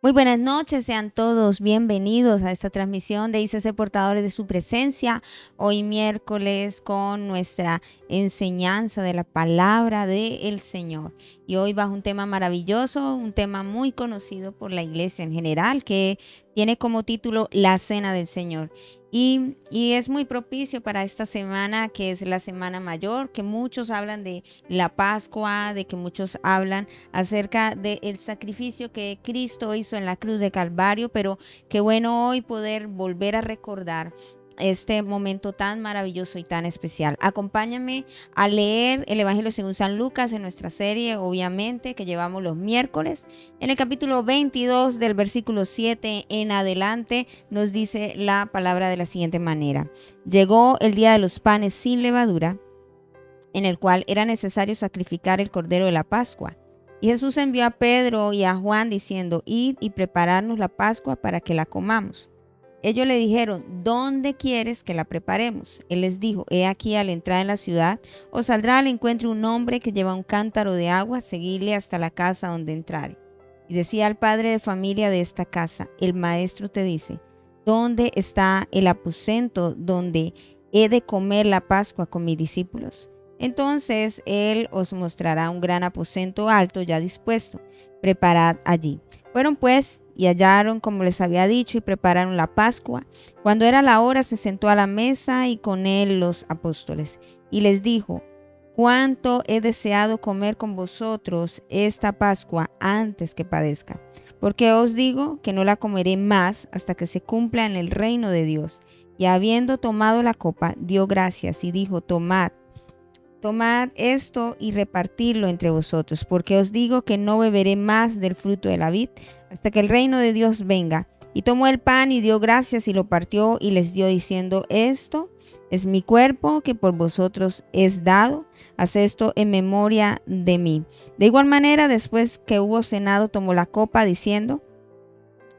Muy buenas noches, sean todos bienvenidos a esta transmisión de ICC Portadores de su Presencia, hoy miércoles con nuestra enseñanza de la palabra del Señor. Y hoy bajo un tema maravilloso, un tema muy conocido por la iglesia en general, que tiene como título La Cena del Señor. Y es muy propicio para esta semana, que es la Semana Mayor, que muchos hablan de la Pascua, de que muchos hablan acerca del sacrificio que Cristo hizo en la cruz de Calvario, pero qué bueno hoy poder volver a recordar este momento tan maravilloso y tan especial. Acompáñame a leer el Evangelio según San Lucas en nuestra serie, obviamente, que llevamos los miércoles. En el capítulo 22 del versículo 7 en adelante nos dice la palabra de la siguiente manera. Llegó el día de los panes sin levadura, en el cual era necesario sacrificar el cordero de la Pascua. Y Jesús envió a Pedro y a Juan diciendo, id y prepararnos la Pascua para que la comamos. Ellos le dijeron, ¿dónde quieres que la preparemos? Él les dijo, he aquí al entrar en la ciudad, os saldrá al encuentro un hombre que lleva un cántaro de agua, seguidle hasta la casa donde entrare. Y decía al padre de familia de esta casa, el maestro te dice, ¿dónde está el aposento donde he de comer la Pascua con mis discípulos? Entonces él os mostrará un gran aposento alto ya dispuesto, preparad allí. Fueron pues y hallaron como les había dicho y prepararon la Pascua. Cuando era la hora se sentó a la mesa y con él los apóstoles. Y les dijo, cuánto he deseado comer con vosotros esta Pascua antes que padezca. Porque os digo que no la comeré más hasta que se cumpla en el reino de Dios. Y habiendo tomado la copa, dio gracias y dijo, Tomad esto y repartidlo entre vosotros, porque os digo que no beberé más del fruto de la vid hasta que el reino de Dios venga. Y tomó el pan y dio gracias y lo partió y les dio diciendo, esto es mi cuerpo que por vosotros es dado, haz esto en memoria de mí. De igual manera, después que hubo cenado, tomó la copa diciendo,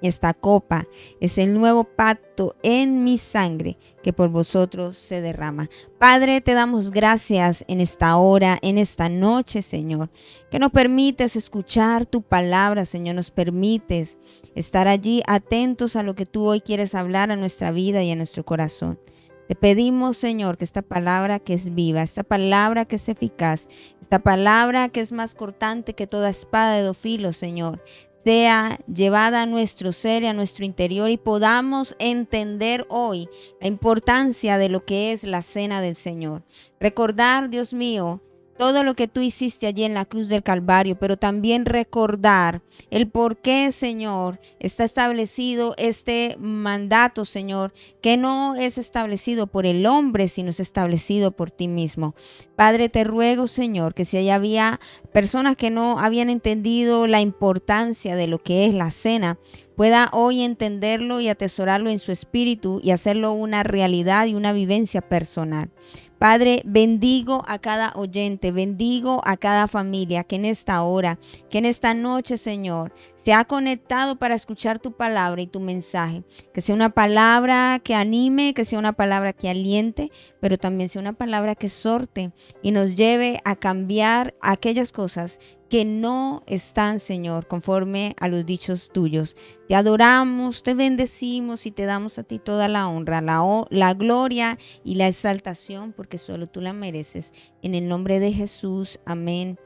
esta copa es el nuevo pacto en mi sangre que por vosotros se derrama. Padre, te damos gracias en esta hora, en esta noche, Señor, que nos permites escuchar tu palabra, Señor, nos permites estar allí atentos a lo que tú hoy quieres hablar a nuestra vida y a nuestro corazón. Te pedimos, Señor, que esta palabra que es viva, esta palabra que es eficaz, esta palabra que es más cortante que toda espada de 2 filos, Señor, sea llevada a nuestro ser y a nuestro interior y podamos entender hoy la importancia de lo que es la cena del Señor. Recordar, Dios mío, todo lo que tú hiciste allí en la cruz del Calvario, pero también recordar el por qué, Señor, está establecido este mandato, Señor, que no es establecido por el hombre, sino es establecido por ti mismo. Padre, te ruego, Señor, que si allá había personas que no habían entendido la importancia de lo que es la cena, pueda hoy entenderlo y atesorarlo en su espíritu y hacerlo una realidad y una vivencia personal. Padre, bendigo a cada oyente, bendigo a cada familia que en esta hora, que en esta noche, Señor, se ha conectado para escuchar tu palabra y tu mensaje. Que sea una palabra que anime, que sea una palabra que aliente, pero también sea una palabra que exhorte y nos lleve a cambiar aquellas cosas que no están, Señor, conforme a los dichos tuyos. Te adoramos, te bendecimos y te damos a ti toda la honra, la gloria y la exaltación, porque solo tú la mereces. En el nombre de Jesús, amén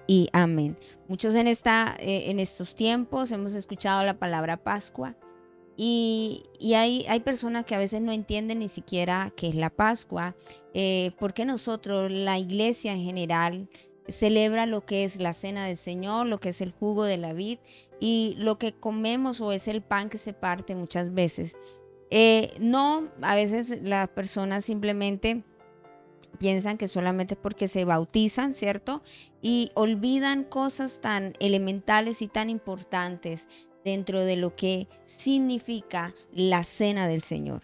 y amén. Muchos en estos tiempos hemos escuchado la palabra Pascua y hay personas que a veces no entienden ni siquiera qué es la Pascua, porque nosotros, la iglesia en general, celebra lo que es la cena del Señor, lo que es el jugo de la vid y lo que comemos o es el pan que se parte muchas veces. No, a veces las personas simplemente piensan que solamente porque se bautizan, ¿cierto? Y olvidan cosas tan elementales y tan importantes dentro de lo que significa la cena del Señor.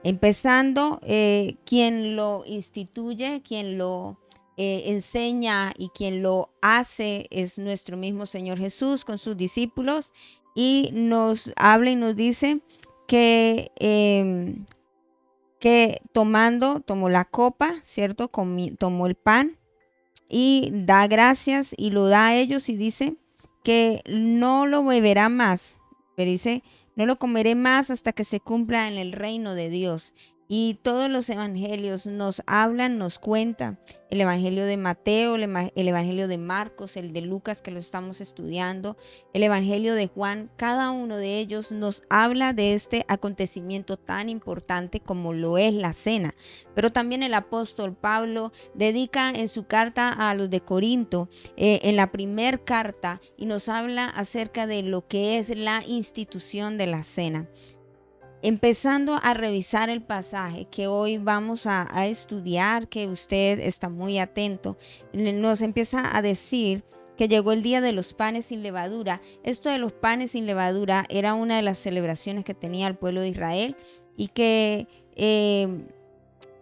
Empezando, quien lo instituye, quien lo enseña y quien lo hace es nuestro mismo Señor Jesús con sus discípulos y nos habla y nos dice que tomó la copa, ¿cierto? Tomó el pan y da gracias y lo da a ellos y dice que no lo beberá más pero dice, no lo comeré más hasta que se cumpla en el reino de Dios. Y todos los evangelios nos hablan, nos cuentan. El evangelio de Mateo, el evangelio de Marcos, el de Lucas que lo estamos estudiando, el evangelio de Juan, cada uno de ellos nos habla de este acontecimiento tan importante como lo es la cena. Pero también el apóstol Pablo dedica en su carta a los de Corinto, en la primer carta, y nos habla acerca de lo que es la institución de la cena. Empezando a revisar el pasaje que hoy vamos a estudiar, que usted está muy atento, nos empieza a decir que llegó el día de los panes sin levadura. Esto de los panes sin levadura era una de las celebraciones que tenía el pueblo de Israel y que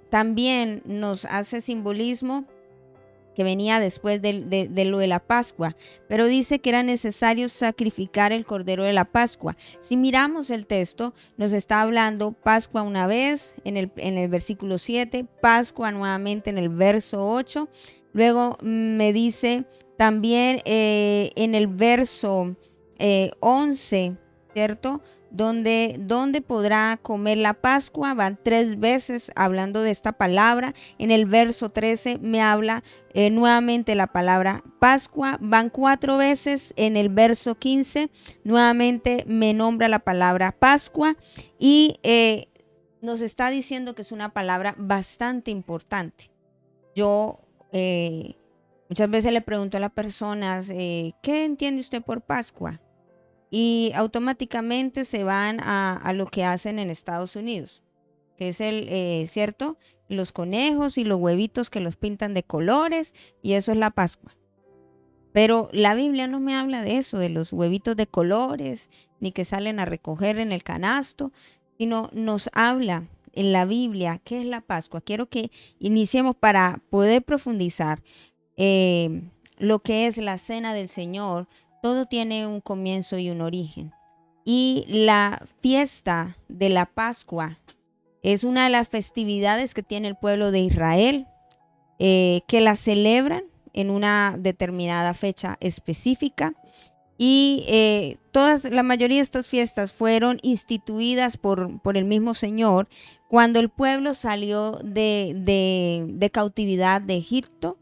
también nos hace simbolismo que venía después de lo de la Pascua, pero dice que era necesario sacrificar el cordero de la Pascua. Si miramos el texto, nos está hablando Pascua una vez en el versículo 7, Pascua nuevamente en el verso 8, luego me dice también en el verso 11, ¿cierto?, donde podrá comer la Pascua. Van 3 veces hablando de esta palabra. En el verso 13 me habla nuevamente la palabra Pascua. Van 4 veces. En el verso 15 nuevamente me nombra la palabra Pascua y nos está diciendo que es una palabra bastante importante. Yo muchas veces le pregunto a las personas, ¿qué entiende usted por Pascua? Y automáticamente se van a lo que hacen en Estados Unidos, que es ¿cierto? Los conejos y los huevitos que los pintan de colores, y eso es la Pascua. Pero la Biblia no me habla de eso, de los huevitos de colores, ni que salen a recoger en el canasto, sino nos habla en la Biblia qué es la Pascua. Quiero que iniciemos para poder profundizar lo que es la cena del Señor. Todo tiene un comienzo y un origen. Y la fiesta de la Pascua es una de las festividades que tiene el pueblo de Israel, que la celebran en una determinada fecha específica. Y la mayoría de estas fiestas fueron instituidas por el mismo Señor cuando el pueblo salió de cautividad de Egipto.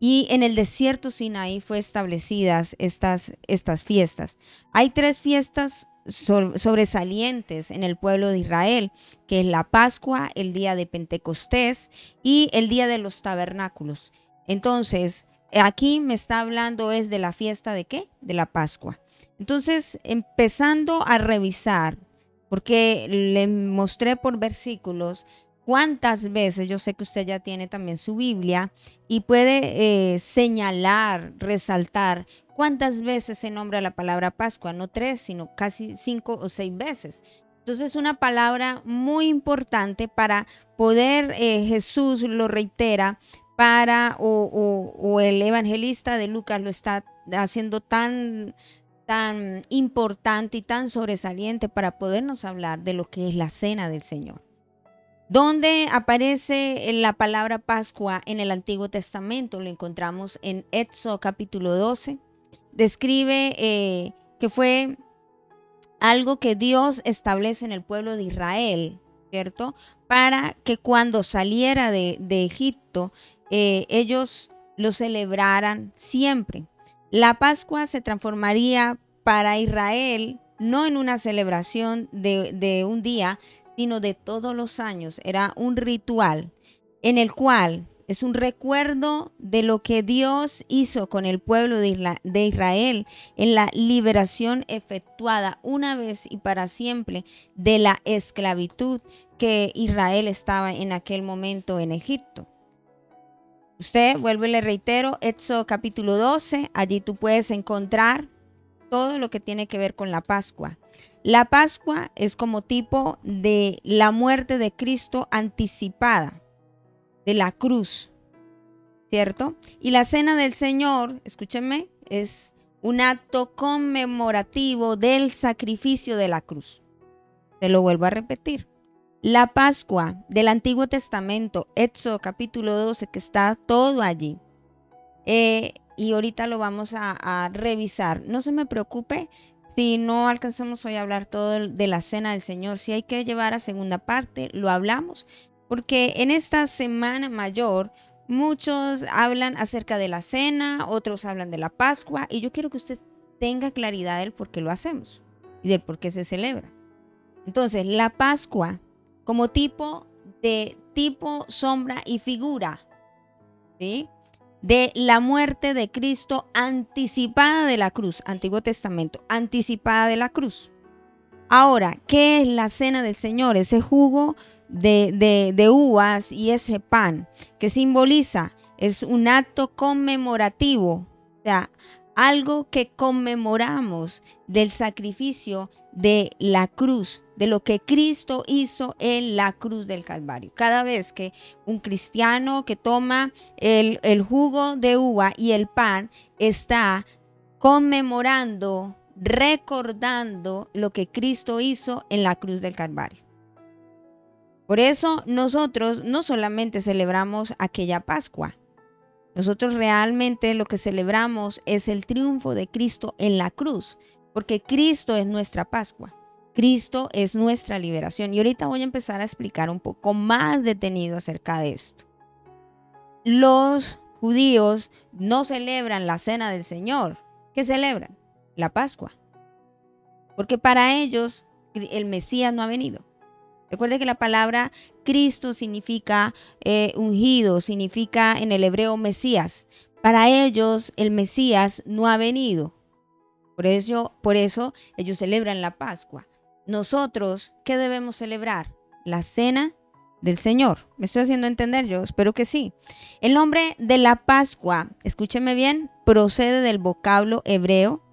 Y en el desierto Sinaí fue establecidas estas fiestas. Hay 3 fiestas sobresalientes en el pueblo de Israel, que es la Pascua, el día de Pentecostés y el día de los tabernáculos. Entonces, aquí me está hablando es de la fiesta ¿de qué? De la Pascua. Entonces, empezando a revisar, porque le mostré por versículos cuántas veces, yo sé que usted ya tiene también su Biblia y puede señalar, resaltar cuántas veces se nombra la palabra Pascua, no 3, sino casi 5 o 6 veces. Entonces es una palabra muy importante para poder, Jesús lo reitera, o el evangelista de Lucas lo está haciendo tan importante y tan sobresaliente para podernos hablar de lo que es la cena del Señor. ¿Dónde aparece la palabra Pascua en el Antiguo Testamento? Lo encontramos en Éxodo capítulo 12. Describe que fue algo que Dios establece en el pueblo de Israel, ¿cierto? Para que cuando saliera de Egipto, ellos lo celebraran siempre. La Pascua se transformaría para Israel no en una celebración de un día, sino de todos los años. Era un ritual en el cual es un recuerdo de lo que Dios hizo con el pueblo de Israel en la liberación efectuada una vez y para siempre de la esclavitud que Israel estaba en aquel momento en Egipto. Usted, vuelvo y le reitero, Éxodo capítulo 12, allí tú puedes encontrar todo lo que tiene que ver con la Pascua. La Pascua es como tipo de la muerte de Cristo anticipada, de la cruz, ¿cierto? Y la cena del Señor, escúchenme, es un acto conmemorativo del sacrificio de la cruz. Te lo vuelvo a repetir. La Pascua del Antiguo Testamento, Éxodo capítulo 12, que está todo allí. Y ahorita lo vamos a revisar. No se me preocupe Si no alcanzamos hoy a hablar todo de la cena del Señor, si hay que llevar a segunda parte, lo hablamos, porque en esta semana mayor muchos hablan acerca de la cena, otros hablan de la Pascua, y yo quiero que usted tenga claridad del por qué lo hacemos y del por qué se celebra. Entonces, la Pascua como tipo, sombra y figura, ¿sí?, de la muerte de Cristo anticipada de la cruz, Antiguo Testamento, anticipada de la cruz. Ahora, ¿qué es la cena del Señor? Ese jugo de uvas y ese pan, que simboliza, es un acto conmemorativo, o sea, algo que conmemoramos del sacrificio de la cruz, de lo que Cristo hizo en la cruz del Calvario. Cada vez que un cristiano que toma el jugo de uva y el pan está conmemorando, recordando lo que Cristo hizo en la cruz del Calvario. Por eso nosotros no solamente celebramos aquella Pascua, nosotros realmente lo que celebramos es el triunfo de Cristo en la cruz, porque Cristo es nuestra Pascua, Cristo es nuestra liberación. Y ahorita voy a empezar a explicar un poco más detenido acerca de esto. Los judíos no celebran la cena del Señor. ¿Qué celebran? La Pascua. Porque para ellos el Mesías no ha venido. Recuerde que la palabra Cristo significa ungido, significa en el hebreo Mesías. Para ellos el Mesías no ha venido. Por eso ellos celebran la Pascua. Nosotros, ¿qué debemos celebrar? La cena del Señor. ¿Me estoy haciendo entender? Yo espero que sí. El nombre de la Pascua, escúcheme bien, procede del vocablo hebreo.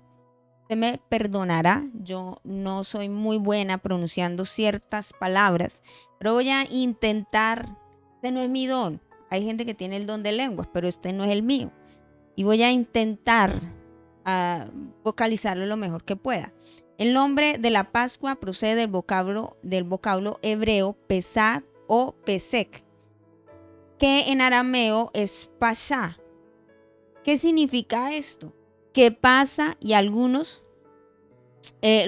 Usted me perdonará, yo no soy muy buena pronunciando ciertas palabras, pero voy a intentar. Este no es mi don. Hay gente que tiene el don de lenguas, pero este no es el mío. Y voy a intentar vocalizarlo lo mejor que pueda. El nombre de la Pascua procede del vocablo hebreo pesad o pesek, que en arameo es pasha. ¿Qué significa esto? ¿Qué pasa? Y algunos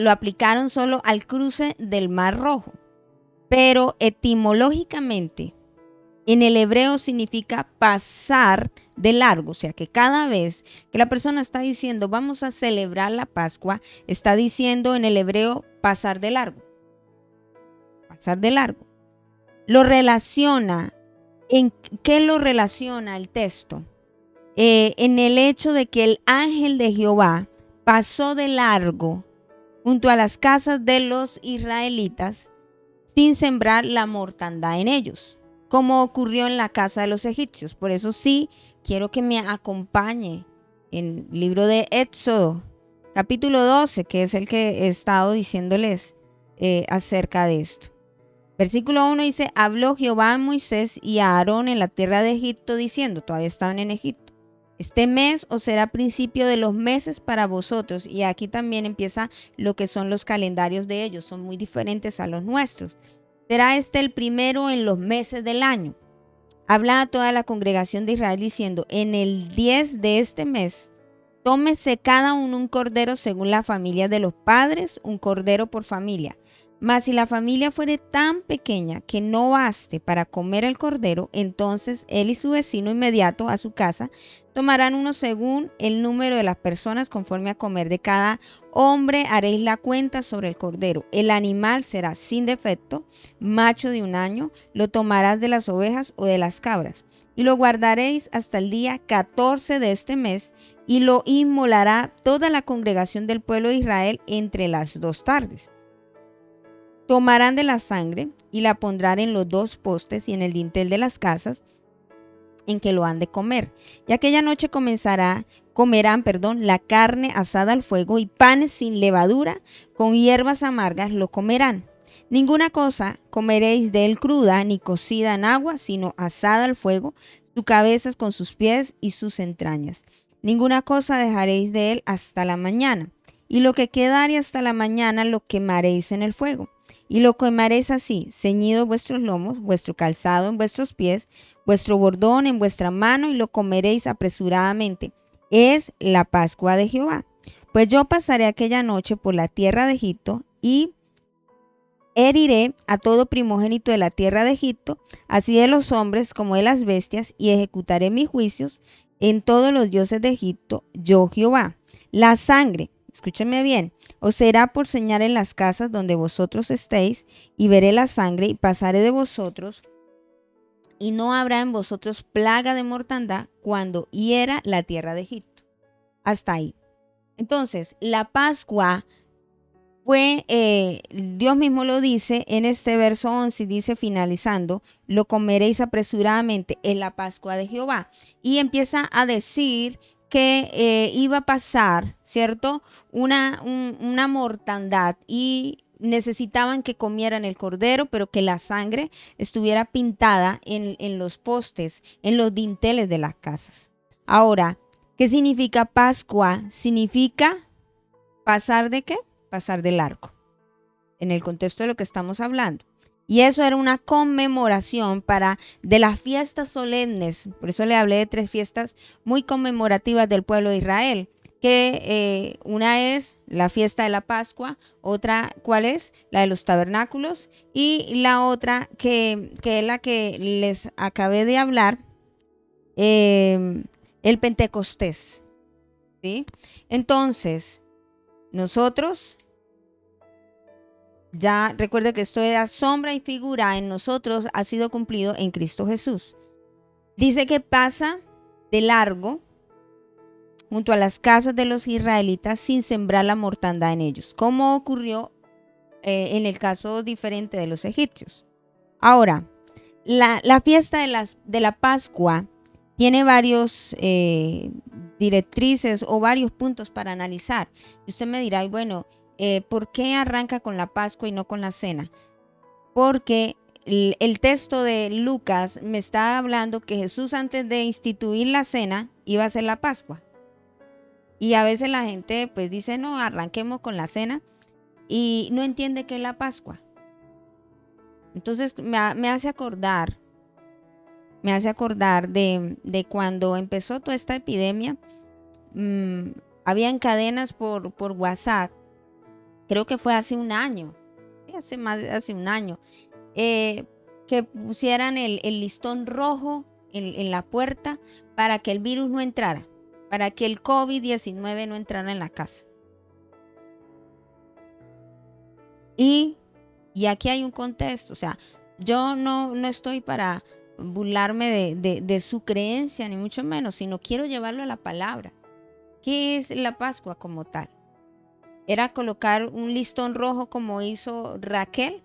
lo aplicaron solo al cruce del Mar Rojo. Pero etimológicamente, en el hebreo significa pasar de largo. O sea que cada vez que la persona está diciendo vamos a celebrar la Pascua, está diciendo en el hebreo pasar de largo. Pasar de largo. Lo relaciona. ¿En qué lo relaciona el texto? En el hecho de que el ángel de Jehová pasó de largo junto a las casas de los israelitas sin sembrar la mortandad en ellos, como ocurrió en la casa de los egipcios. Por eso sí, quiero que me acompañe en el libro de Éxodo, capítulo 12, que es el que he estado diciéndoles acerca de esto. Versículo 1 dice, habló Jehová a Moisés y a Aarón en la tierra de Egipto, diciendo, todavía estaban en Egipto, este mes os será principio de los meses para vosotros. Y aquí también empieza lo que son los calendarios de ellos, son muy diferentes a los nuestros. Será este el primero en los meses del año. Habla a toda la congregación de Israel diciendo, en el 10 de este mes, tómese cada uno un cordero según la familia de los padres, un cordero por familia. Mas si la familia fuere tan pequeña que no baste para comer el cordero, entonces él y su vecino inmediato a su casa tomarán uno según el número de las personas conforme a comer de cada hombre. Haréis la cuenta sobre el cordero. El animal será sin defecto, macho de 1 año, lo tomarás de las ovejas o de las cabras. Y lo guardaréis hasta el día 14 de este mes, y lo inmolará toda la congregación del pueblo de Israel entre las 2 tardes. Tomarán de la sangre y la pondrán en los 2 postes y en el dintel de las casas en que lo han de comer. Y aquella noche comerán la carne asada al fuego y panes sin levadura, con hierbas amargas lo comerán. Ninguna cosa comeréis de él cruda ni cocida en agua, sino asada al fuego, sus cabezas con sus pies y sus entrañas. Ninguna cosa dejaréis de él hasta la mañana. Y lo que quedare hasta la mañana lo quemaréis en el fuego. Y lo quemaréis así, ceñidos vuestros lomos, vuestro calzado en vuestros pies, vuestro bordón en vuestra mano, y lo comeréis apresuradamente. Es la Pascua de Jehová. Pues yo pasaré aquella noche por la tierra de Egipto y heriré a todo primogénito de la tierra de Egipto, así de los hombres como de las bestias, y ejecutaré mis juicios en todos los dioses de Egipto, yo Jehová. La sangre, escúchenme bien, os será por señal en las casas donde vosotros estéis, y veré la sangre y pasaré de vosotros, y no habrá en vosotros plaga de mortandad cuando hiera la tierra de Egipto. Hasta ahí. Entonces, la Pascua fue, Dios mismo lo dice en este verso 11, dice finalizando, lo comeréis apresuradamente en la Pascua de Jehová. Y empieza a decir que iba a pasar, ¿cierto? Una mortandad y necesitaban que comieran el cordero, pero que la sangre estuviera pintada en los postes, en los dinteles de las casas. Ahora, ¿qué significa Pascua? Significa pasar de qué? Pasar de largo, en el contexto de lo que estamos hablando. Y eso era una conmemoración de las fiestas solemnes. Por eso le hablé de 3 fiestas muy conmemorativas del pueblo de Israel. Que una es la fiesta de la Pascua, otra, ¿cuál es? La de los tabernáculos, y la otra que es la que les acabé de hablar, el Pentecostés, ¿sí? Entonces, nosotros, ya recuerde que esto era sombra y figura, en nosotros ha sido cumplido en Cristo Jesús. Dice que pasa de largo junto a las casas de los israelitas sin sembrar la mortandad en ellos, como ocurrió en el caso diferente de los egipcios. Ahora, la fiesta de la Pascua tiene varios directrices o varios puntos para analizar. Y usted me dirá, bueno, ¿por qué arranca con la Pascua y no con la cena? Porque el texto de Lucas me está hablando que Jesús, antes de instituir la cena, iba a hacer la Pascua. Y a veces la gente pues dice, no, arranquemos con la cena, y no entiende qué es la Pascua. Entonces me hace acordar de cuando empezó toda esta epidemia. Habían cadenas por WhatsApp, creo que fue hace un año, hace un año, que pusieran el listón rojo en la puerta para que el virus no entrara, para que el COVID-19 no entrara en la casa. Y aquí hay un contexto, o sea, yo no estoy para burlarme de su creencia, ni mucho menos, sino quiero llevarlo a la palabra. ¿Qué es la Pascua como tal? Era colocar un listón rojo como hizo Raquel,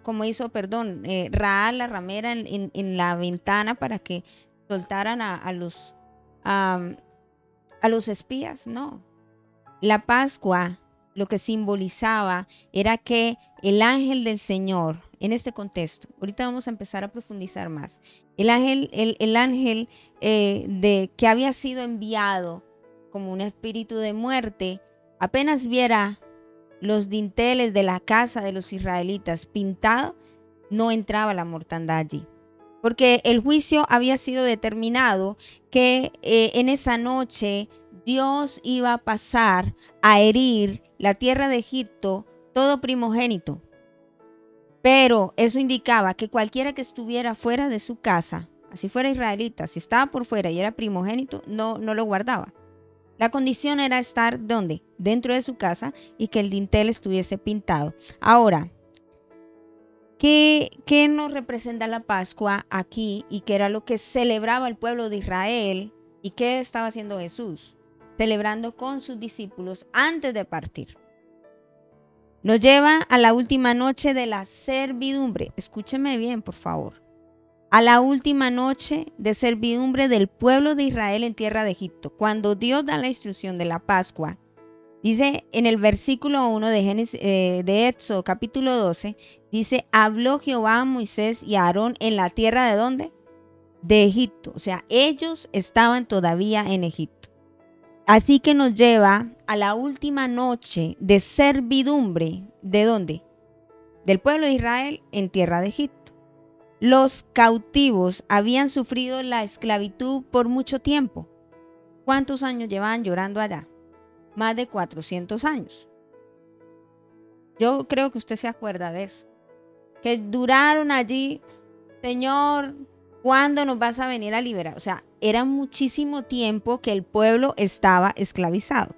Raal, la ramera, en la ventana para que soltaran a los espías. No. La Pascua lo que simbolizaba era que el ángel del Señor, en este contexto, ahorita vamos a empezar a profundizar más, el ángel que había sido enviado como un espíritu de muerte, apenas viera los dinteles de la casa de los israelitas pintados, no entraba la mortandad allí. Porque el juicio había sido determinado que en esa noche Dios iba a pasar a herir la tierra de Egipto, todo primogénito. Pero eso indicaba que cualquiera que estuviera fuera de su casa, así fuera israelita, si estaba por fuera y era primogénito, no lo guardaba. La condición era estar, ¿dónde? Dentro de su casa, y que el dintel estuviese pintado. Ahora, ¿qué nos representa la Pascua aquí y qué era lo que celebraba el pueblo de Israel y qué estaba haciendo Jesús? Celebrando con sus discípulos antes de partir. Nos lleva a la última noche de la servidumbre. Escúcheme bien, por favor. A la última noche de servidumbre del pueblo de Israel en tierra de Egipto. Cuando Dios da la instrucción de la Pascua, dice en el versículo 1 de Éxodo capítulo 12, dice, habló Jehová a Moisés y a Aarón en la tierra ¿de dónde? De Egipto. O sea, ellos estaban todavía en Egipto. Así que nos lleva a la última noche de servidumbre. ¿De dónde? Del pueblo de Israel en tierra de Egipto. Los cautivos habían sufrido la esclavitud por mucho tiempo. ¿Cuántos años llevaban llorando allá? más de 400 años. Yo creo que usted se acuerda de eso. Que duraron allí, Señor, ¿cuándo nos vas a venir a liberar? O sea, era muchísimo tiempo que el pueblo estaba esclavizado.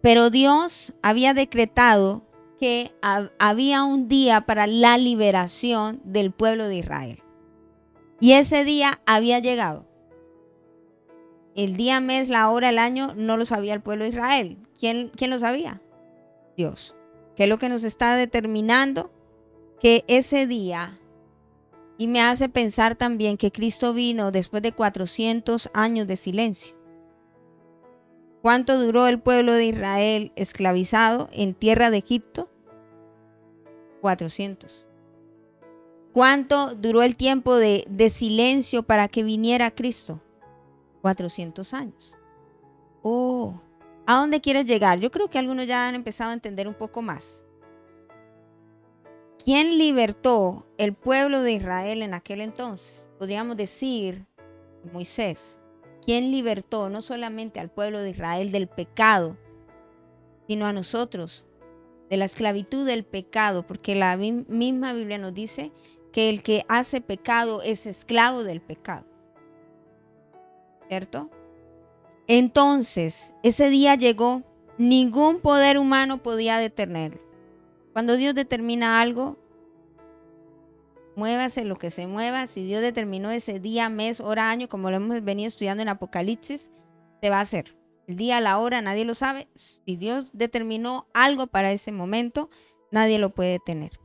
Pero Dios había decretado que había un día para la liberación del pueblo de Israel. Y ese día había llegado. El día, mes, la hora, el año no lo sabía el pueblo de Israel. ¿Quién lo sabía? Dios. ¿Qué es lo que nos está determinando? Que ese día, y me hace pensar también que Cristo vino después de 400 años de silencio. ¿Cuánto duró el pueblo de Israel esclavizado en tierra de Egipto? 400. ¿Cuánto duró el tiempo de silencio para que viniera Cristo? 400 años. Oh, ¿a dónde quieres llegar? Yo creo que algunos ya han empezado a entender un poco más. ¿Quién libertó el pueblo de Israel en aquel entonces? Podríamos decir Moisés. ¿Quién libertó no solamente al pueblo de Israel del pecado, sino a nosotros de la esclavitud del pecado? Porque la misma Biblia nos dice que el que hace pecado es esclavo del pecado. ¿Cierto? Entonces, ese día llegó, ningún poder humano podía detenerlo. Cuando Dios determina algo, muévase lo que se mueva. Si Dios determinó ese día, mes, hora, año, como lo hemos venido estudiando en Apocalipsis, se va a hacer. El día, la hora, nadie lo sabe. Si Dios determinó algo para ese momento, nadie lo puede detener.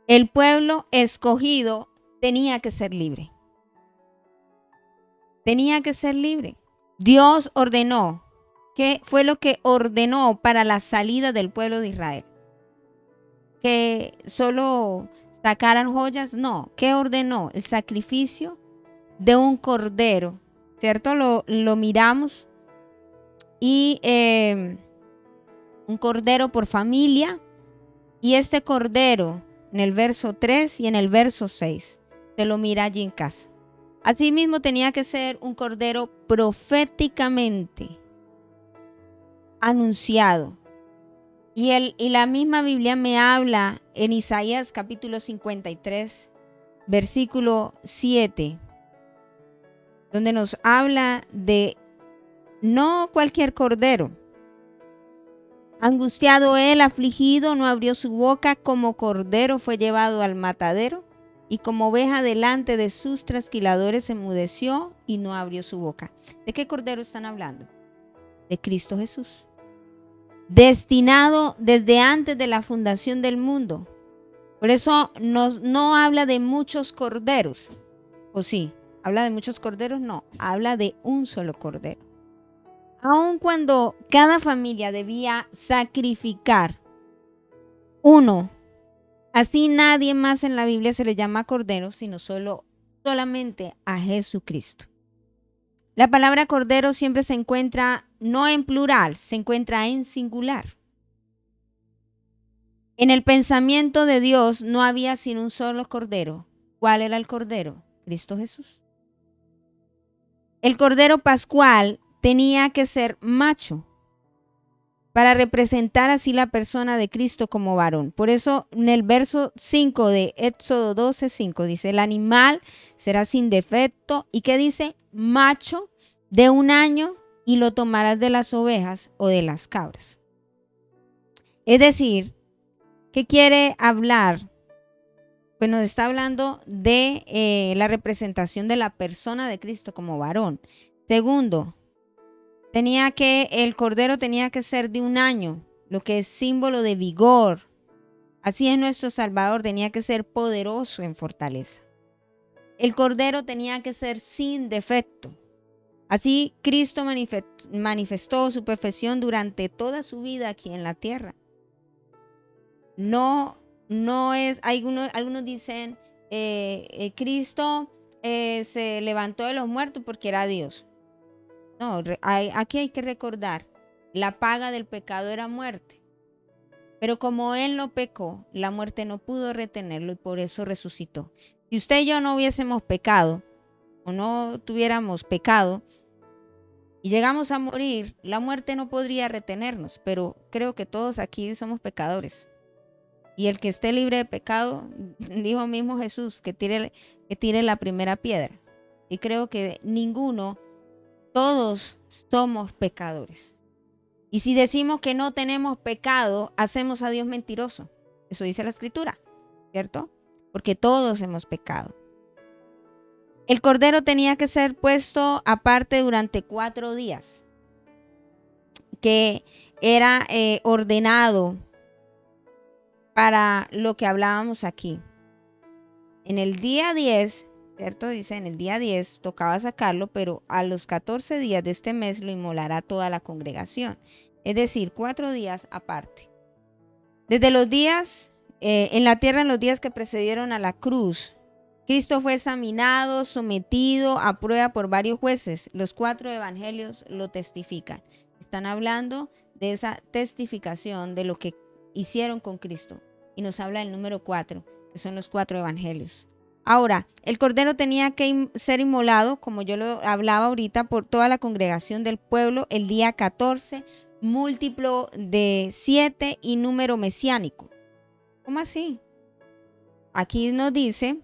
El pueblo escogido tenía que ser libre. Tenía que ser libre. Dios ordenó. ¿Qué fue lo que ordenó para la salida del pueblo de Israel? ¿Que solo sacaran joyas? No. ¿Qué ordenó? El sacrificio de un cordero. ¿Cierto? Lo miramos. Y un cordero por familia. Y este cordero, en el verso 3 y en el verso 6, se lo mira allí en casa. Asimismo tenía que ser un cordero proféticamente anunciado. Y la misma Biblia me habla en Isaías capítulo 53, versículo 7, donde nos habla de no cualquier cordero. Angustiado él, afligido, no abrió su boca, como cordero fue llevado al matadero, y como oveja delante de sus trasquiladores enmudeció y no abrió su boca. ¿De qué cordero están hablando? De Cristo Jesús. Destinado desde antes de la fundación del mundo. Por eso no habla de muchos corderos. ¿O sí? ¿Habla de muchos corderos? No, habla de un solo cordero. Aun cuando cada familia debía sacrificar uno, así nadie más en la Biblia se le llama cordero, sino solamente a Jesucristo. La palabra cordero siempre se encuentra no en plural, se encuentra en singular. En el pensamiento de Dios no había sino un solo cordero. ¿Cuál era el cordero? Cristo Jesús. El cordero pascual tenía que ser macho para representar así la persona de Cristo como varón. Por eso en el verso 5 de Éxodo 12:5 dice, el animal será sin defecto. ¿Y qué dice? Macho de 1 año, y lo tomarás de las ovejas o de las cabras. Es decir, ¿qué quiere hablar? Pues nos está hablando de la representación de la persona de Cristo como varón. Segundo, el cordero tenía que ser de 1 año, lo que es símbolo de vigor. Así es nuestro Salvador, tenía que ser poderoso en fortaleza. El cordero tenía que ser sin defecto. Así Cristo manifestó su perfección durante toda su vida aquí en la tierra. No es, algunos dicen, Cristo se levantó de los muertos porque era Dios. No, aquí hay que recordar, la paga del pecado era muerte. Pero como Él no pecó, la muerte no pudo retenerlo y por eso resucitó. Si usted y yo no hubiésemos pecado o no tuviéramos pecado, y llegamos a morir, la muerte no podría retenernos, pero creo que todos aquí somos pecadores. Y el que esté libre de pecado, dijo mismo Jesús, que tire la primera piedra. Y creo que ninguno, todos somos pecadores. Y si decimos que no tenemos pecado, hacemos a Dios mentiroso. Eso dice la Escritura, ¿cierto? Porque todos hemos pecado. El cordero tenía que ser puesto aparte durante 4 días, que era ordenado para lo que hablábamos aquí. En el día 10, ¿cierto? Dice, en el día 10 tocaba sacarlo, pero a los 14 días de este mes lo inmolará toda la congregación. Es decir, 4 días aparte. Desde los días, en la tierra, en los días que precedieron a la cruz, Cristo fue examinado, sometido a prueba por varios jueces. Los 4 evangelios lo testifican. Están hablando de esa testificación de lo que hicieron con Cristo. Y nos habla el número 4, que son los 4 evangelios. Ahora, el cordero tenía que ser inmolado, como yo lo hablaba ahorita, por toda la congregación del pueblo el día 14, múltiplo de 7 y número mesiánico. ¿Cómo así? Aquí nos dice,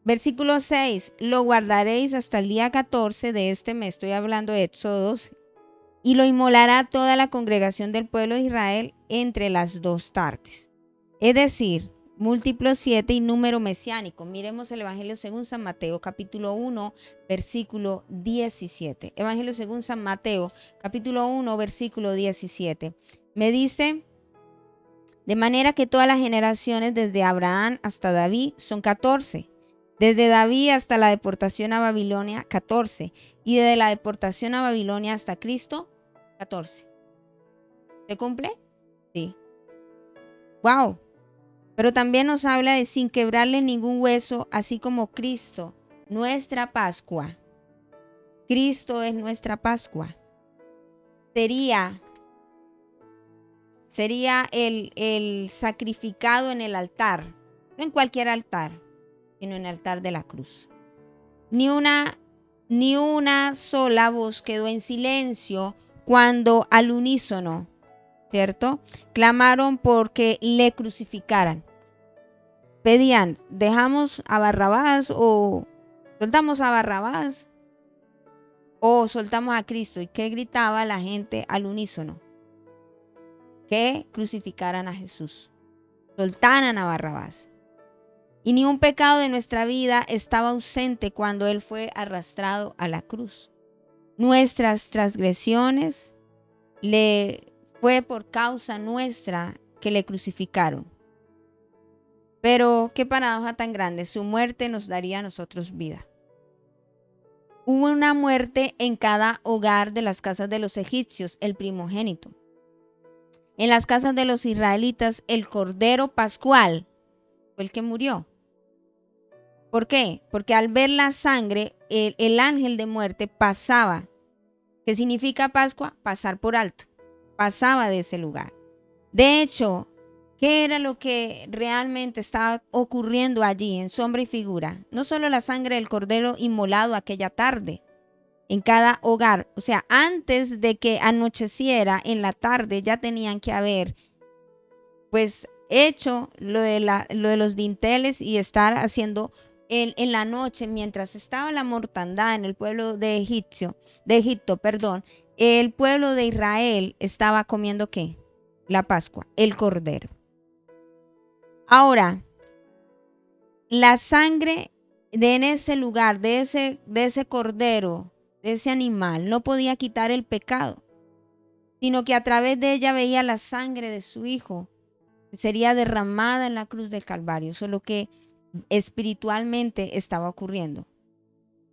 versículo 6, lo guardaréis hasta el día 14 de este mes, estoy hablando de Éxodo 2, y lo inmolará toda la congregación del pueblo de Israel entre las 2 tardes. Es decir, múltiplo 7 y número mesiánico. Miremos el Evangelio según San Mateo, capítulo 1, versículo 17. Evangelio según San Mateo, capítulo 1, versículo 17. Me dice, de manera que todas las generaciones desde Abraham hasta David son 14. Desde David hasta la deportación a Babilonia, 14. Y desde la deportación a Babilonia hasta Cristo, 14. ¿Se cumple? Sí. ¡Wow! Pero también nos habla de sin quebrarle ningún hueso, así como Cristo, nuestra Pascua. Cristo es nuestra Pascua. Sería el sacrificado en el altar, no en cualquier altar, sino en el altar de la cruz. Ni una sola voz quedó en silencio cuando al unísono, ¿cierto?, clamaron porque le crucificaran. Pedían, ¿dejamos a Barrabás o soltamos a Barrabás o soltamos a Cristo? ¿Y qué gritaba la gente al unísono? Que crucificaran a Jesús, soltaran a Barrabás. Y ni un pecado de nuestra vida estaba ausente cuando Él fue arrastrado a la cruz. Nuestras transgresiones fue por causa nuestra que le crucificaron. Pero qué paradoja tan grande, su muerte nos daría a nosotros vida. Hubo una muerte en cada hogar de las casas de los egipcios, el primogénito. En las casas de los israelitas, el cordero pascual fue el que murió. ¿Por qué? Porque al ver la sangre, el ángel de muerte pasaba. ¿Qué significa Pascua? Pasar por alto. Pasaba de ese lugar. De hecho, ¿qué era lo que realmente estaba ocurriendo allí en sombra y figura? No solo la sangre del cordero inmolado aquella tarde en cada hogar. O sea, antes de que anocheciera en la tarde ya tenían que haber pues hecho lo de los dinteles y estar haciendo en la noche, mientras estaba la mortandad en el pueblo de Egipto, el pueblo de Israel estaba comiendo ¿qué? La Pascua, el cordero. Ahora, la sangre en ese lugar, de ese cordero, de ese animal, no podía quitar el pecado, sino que a través de ella veía la sangre de su hijo, que sería derramada en la cruz del Calvario. Eso es lo que espiritualmente estaba ocurriendo.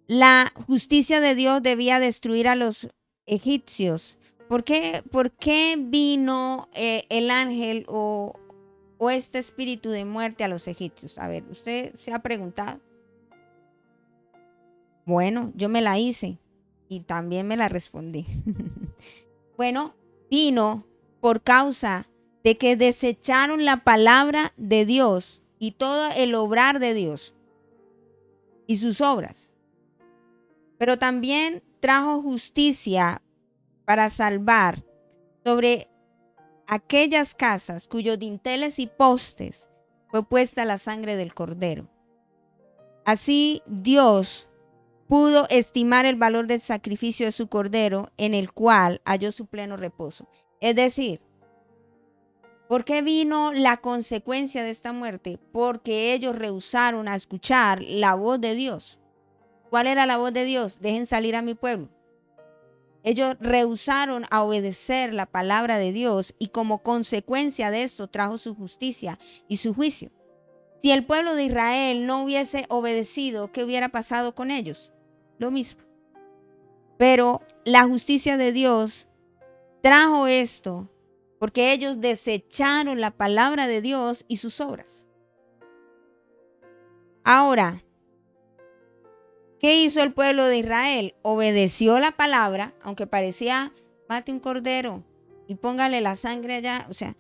La justicia de Dios debía destruir a los egipcios. ¿Por qué vino el ángel o este espíritu de muerte a los egipcios? A ver, ¿usted se ha preguntado? Bueno, yo me la hice y también me la respondí. Bueno, vino por causa de que desecharon la palabra de Dios y todo el obrar de Dios y sus obras. Pero también trajo justicia para salvar sobre aquellas casas cuyos dinteles y postes fue puesta la sangre del Cordero. Así Dios pudo estimar el valor del sacrificio de su Cordero, en el cual halló su pleno reposo. Es decir, ¿por qué vino la consecuencia de esta muerte? Porque ellos rehusaron a escuchar la voz de Dios. ¿Cuál era la voz de Dios? Dejen salir a mi pueblo. Ellos rehusaron a obedecer la palabra de Dios y como consecuencia de esto trajo su justicia y su juicio. Si el pueblo de Israel no hubiese obedecido, ¿qué hubiera pasado con ellos? Lo mismo. Pero la justicia de Dios trajo esto porque ellos desecharon la palabra de Dios y sus obras. Ahora, ¿qué hizo el pueblo de Israel? Obedeció la palabra, aunque parecía, mate un cordero y póngale la sangre allá. O sea,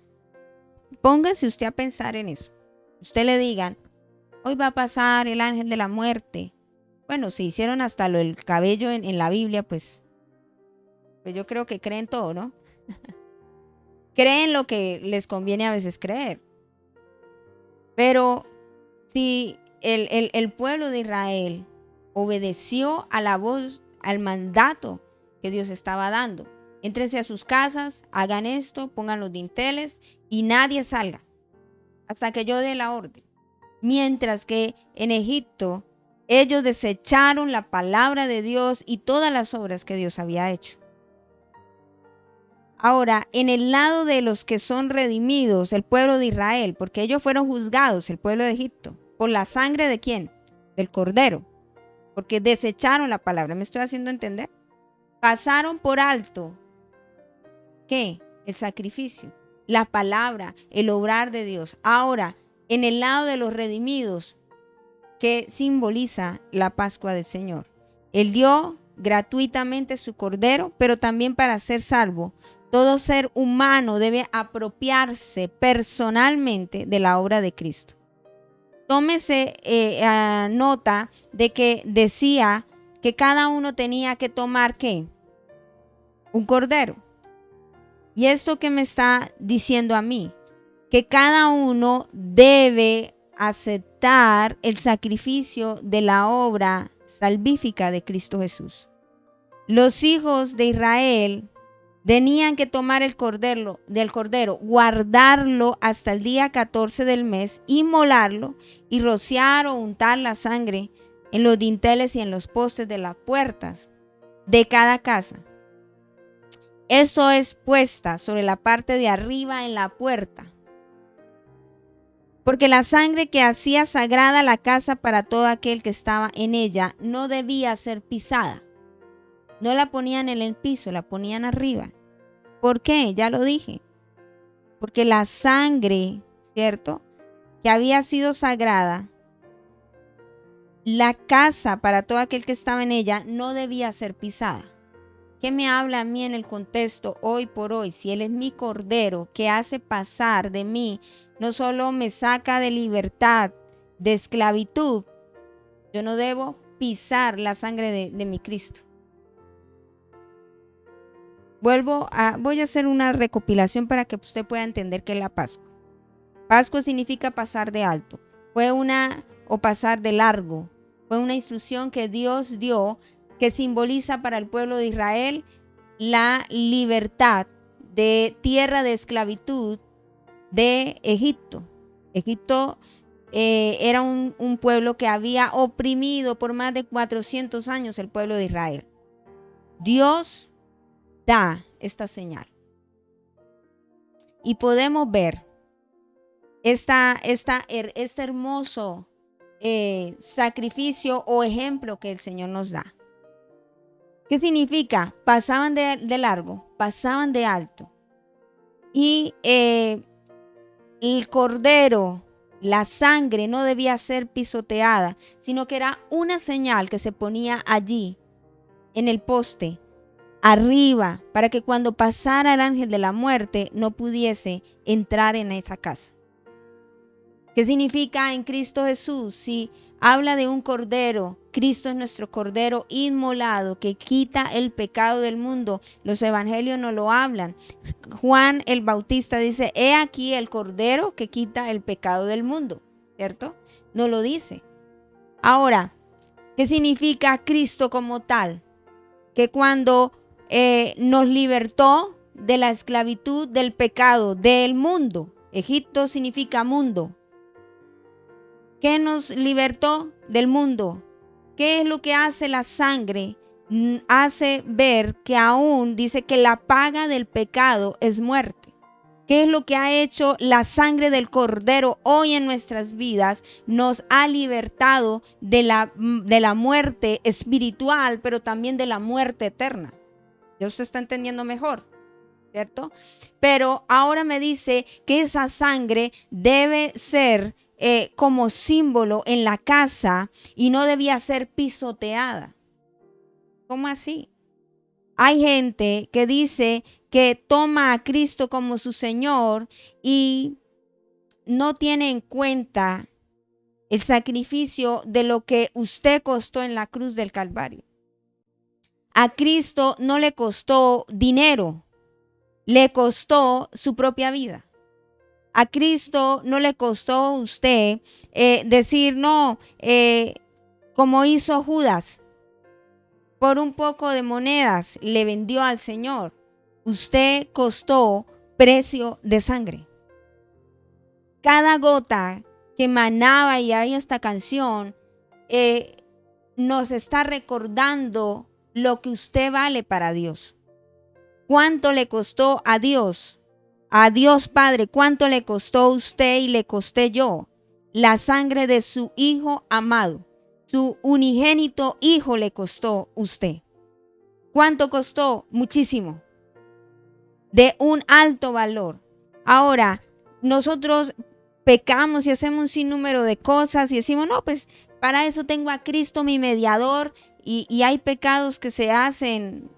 póngase usted a pensar en eso. Usted le digan, hoy va a pasar el ángel de la muerte. Bueno, se hicieron hasta lo del cabello en la Biblia, pues yo creo que creen todo, ¿no? Creen lo que les conviene a veces creer. Pero si el pueblo de Israel obedeció a la voz, al mandato que Dios estaba dando, éntrense a sus casas, hagan esto, pongan los dinteles y nadie salga hasta que yo dé la orden. Mientras que en Egipto ellos desecharon la palabra de Dios y todas las obras que Dios había hecho. Ahora, en el lado de los que son redimidos, el pueblo de Israel, porque ellos fueron juzgados, el pueblo de Egipto, por la sangre ¿de quién? Del Cordero, porque desecharon la palabra. ¿Me estoy haciendo entender? Pasaron por alto, ¿qué? El sacrificio, la palabra, el obrar de Dios. Ahora, en el lado de los redimidos, que simboliza la Pascua del Señor. Él dio gratuitamente su Cordero, pero también para ser salvo, todo ser humano debe apropiarse personalmente de la obra de Cristo. Tómese nota de que decía que cada uno tenía que tomar ¿qué? Un cordero. Y esto que me está diciendo a mí, que cada uno debe aceptar el sacrificio de la obra salvífica de Cristo Jesús. Los hijos de Israel tenían que tomar el cordero, guardarlo hasta el día 14 del mes, inmolarlo y rociar o untar la sangre en los dinteles y en los postes de las puertas de cada casa. Esto es puesta sobre la parte de arriba en la puerta, porque la sangre que hacía sagrada la casa para todo aquel que estaba en ella no debía ser pisada. No la ponían en el piso, la ponían arriba. ¿Por qué? Ya lo dije. Porque la sangre, ¿cierto?, que había sido sagrada, la casa para todo aquel que estaba en ella no debía ser pisada. ¿Qué me habla a mí en el contexto hoy por hoy? Si Él es mi Cordero, que hace pasar de mí, no solo me saca de libertad, de esclavitud, yo no debo pisar la sangre de mi Cristo. Voy a hacer una recopilación para que usted pueda entender qué es la Pascua. Pascua significa pasar de alto. O pasar de largo. Fue una instrucción que Dios dio que simboliza para el pueblo de Israel la libertad de tierra de esclavitud de Egipto. Egipto era un pueblo que había oprimido por más de 400 años el pueblo de Israel. Dios da esta señal. Y podemos ver este hermoso sacrificio o ejemplo que el Señor nos da. ¿Qué significa? Pasaban de largo, pasaban de alto. Y el cordero, la sangre no debía ser pisoteada, sino que era una señal que se ponía allí, en el poste, arriba, para que cuando pasara el ángel de la muerte no pudiese entrar en esa casa. ¿Qué significa en Cristo Jesús? Si Habla de un cordero. Cristo es nuestro cordero inmolado que quita el pecado del mundo. Los evangelios no lo hablan. Juan el Bautista dice, he aquí el cordero que quita el pecado del mundo, ¿cierto? No lo dice. Ahora, ¿qué significa Cristo como tal? Que cuando nos libertó de la esclavitud del pecado del mundo. Egipto significa mundo. ¿Qué nos libertó del mundo? ¿Qué es lo que hace la sangre? Hace ver que aún dice que la paga del pecado es muerte. ¿Qué es lo que ha hecho la sangre del Cordero hoy en nuestras vidas? Nos ha libertado de la muerte espiritual, pero también de la muerte eterna. Ya usted está entendiendo mejor, ¿cierto? Pero ahora me dice que esa sangre debe ser como símbolo en la casa y no debía ser pisoteada. ¿Cómo así? Hay gente que dice que toma a Cristo como su Señor y no tiene en cuenta el sacrificio de lo que usted costó en la cruz del Calvario. A Cristo no le costó dinero, le costó su propia vida. A Cristo no le costó a usted decir no, como hizo Judas, por un poco de monedas le vendió al Señor. Usted costó precio de sangre. Cada gota que manaba, y hay esta canción, nos está recordando lo que usted vale para Dios. ¿Cuánto le costó a Dios? A Dios Padre, ¿cuánto le costó a usted y le costé yo? La sangre de su Hijo amado. Su unigénito Hijo le costó usted. ¿Cuánto costó? Muchísimo. De un alto valor. Ahora, nosotros pecamos y hacemos un sinnúmero de cosas y decimos, no, pues para eso tengo a Cristo mi mediador, y hay pecados que se hacen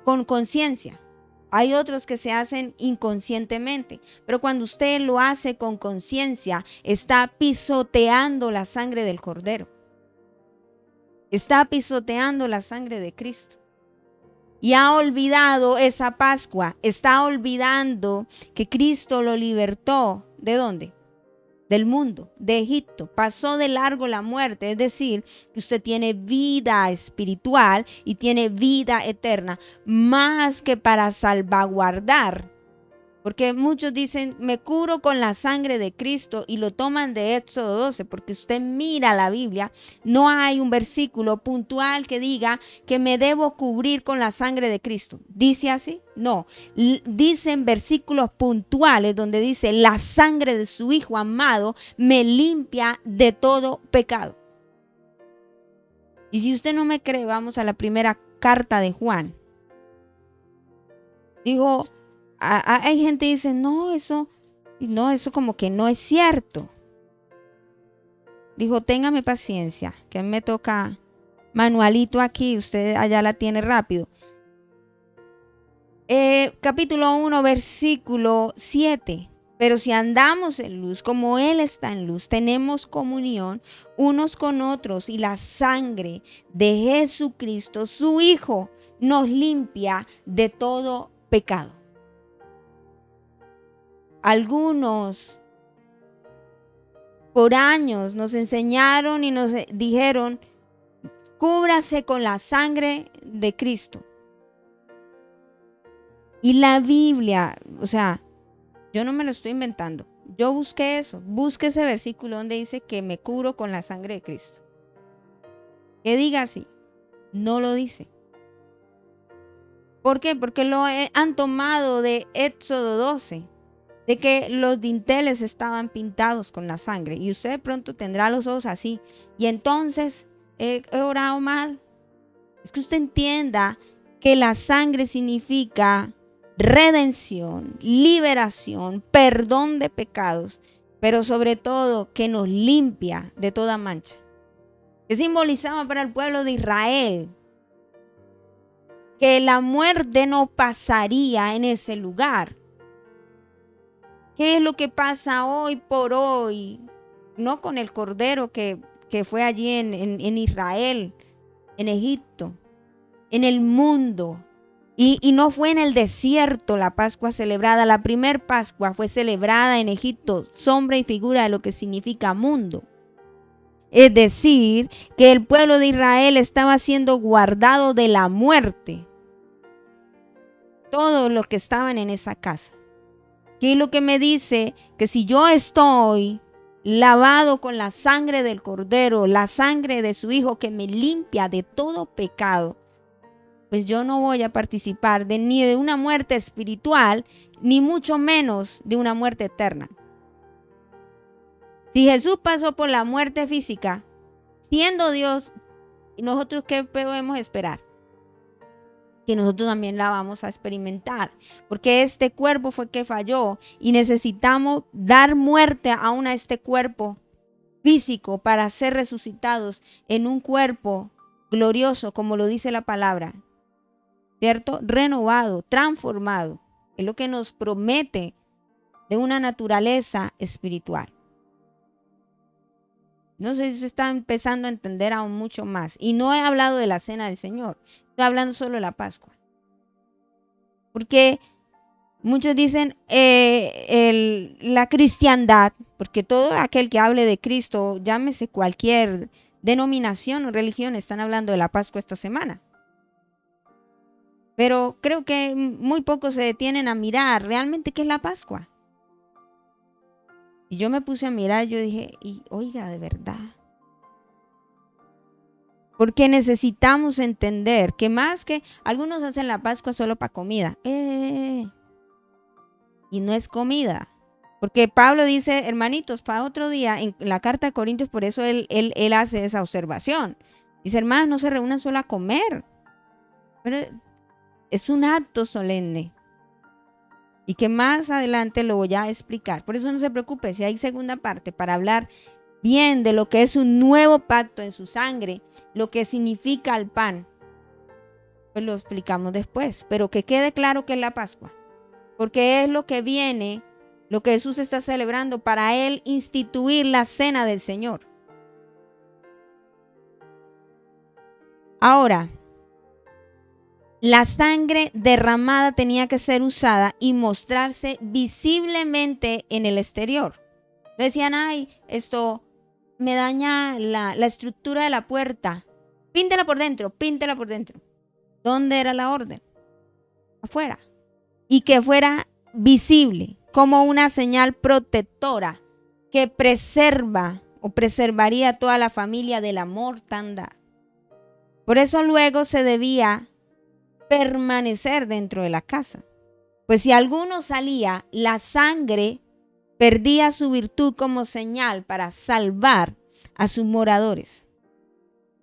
con conciencia. Hay otros que se hacen inconscientemente, pero cuando usted lo hace con conciencia, está pisoteando la sangre del Cordero. Está pisoteando la sangre de Cristo. Y ha olvidado esa Pascua. Está olvidando que Cristo lo libertó. ¿De dónde? Del mundo, de Egipto. Pasó de largo la muerte. Es decir, que usted tiene vida espiritual y tiene vida eterna. Más que para salvaguardar. Porque muchos dicen, me curo con la sangre de Cristo, y lo toman de Éxodo 12, porque usted mira la Biblia, no hay un versículo puntual que diga que me debo cubrir con la sangre de Cristo. ¿Dice así? No. Dicen versículos puntuales donde dice, la sangre de su Hijo amado me limpia de todo pecado. Y si usted no me cree, vamos a la primera carta de Juan. Dijo, hay gente que dice, no, eso como que no es cierto. Dijo, téngame paciencia, que a mí me toca manualito aquí, usted allá la tiene rápido. Capítulo 1, versículo 7. Pero si andamos en luz, como Él está en luz, tenemos comunión unos con otros, y la sangre de Jesucristo, su Hijo, nos limpia de todo pecado. Algunos por años nos enseñaron y nos dijeron, cúbrase con la sangre de Cristo. Y la Biblia, o sea, yo no me lo estoy inventando. Yo busqué eso. Busque ese versículo donde dice que me cubro con la sangre de Cristo. Que diga así. No lo dice. ¿Por qué? Porque lo han tomado de Éxodo 12. De que los dinteles estaban pintados con la sangre, y usted de pronto tendrá los ojos así, y entonces he orado mal. Es que usted entienda que la sangre significa redención, liberación, perdón de pecados, pero sobre todo que nos limpia de toda mancha. Que simbolizaba para el pueblo de Israel que la muerte no pasaría en ese lugar. ¿Qué es lo que pasa hoy por hoy? No con el Cordero que que fue allí en Israel, en Egipto, en el mundo. Y no fue en el desierto la Pascua celebrada. La primer Pascua fue celebrada en Egipto, sombra y figura de lo que significa mundo. Es decir, que el pueblo de Israel estaba siendo guardado de la muerte. Todos los que estaban en esa casa. ¿Qué es lo que me dice? Que si yo estoy lavado con la sangre del Cordero, la sangre de su Hijo que me limpia de todo pecado, pues yo no voy a participar ni de una muerte espiritual, ni mucho menos de una muerte eterna. Si Jesús pasó por la muerte física, siendo Dios, ¿nosotros qué podemos esperar? Que nosotros también la vamos a experimentar, porque este cuerpo fue que falló y necesitamos dar muerte aún a este cuerpo físico para ser resucitados en un cuerpo glorioso, como lo dice la palabra, ¿cierto? Renovado, transformado, es lo que nos promete de una naturaleza espiritual. No sé si se está empezando a entender aún mucho más. Y no he hablado de la cena del Señor. Estoy hablando solo de la Pascua. Porque muchos dicen la cristiandad, porque todo aquel que hable de Cristo, llámese cualquier denominación o religión, están hablando de la Pascua esta semana. Pero creo que muy pocos se detienen a mirar realmente qué es la Pascua. Y yo me puse a mirar, yo dije, y oiga, de verdad. Porque necesitamos entender que más que algunos hacen la Pascua solo para comida. Y no es comida. Porque Pablo dice, hermanitos, para otro día, en la carta de Corintios, por eso él hace esa observación. Dice, hermanos, no se reúnan solo a comer. Pero es un acto solemne. Y que más adelante lo voy a explicar. Por eso no se preocupe, si hay segunda parte para hablar bien de lo que es un nuevo pacto en su sangre, lo que significa el pan, pues lo explicamos después. Pero que quede claro que es la Pascua, porque es lo que viene, lo que Jesús está celebrando para él instituir la cena del Señor. Ahora, la sangre derramada tenía que ser usada y mostrarse visiblemente en el exterior. Decían, ay, esto me daña la estructura de la puerta. Píntela por dentro, píntela por dentro. ¿Dónde era la orden? Afuera. Y que fuera visible como una señal protectora que preserva o preservaría a toda la familia de la mortandad. Por eso luego se debía permanecer dentro de la casa. Pues si alguno salía, la sangre perdía su virtud como señal para salvar a sus moradores.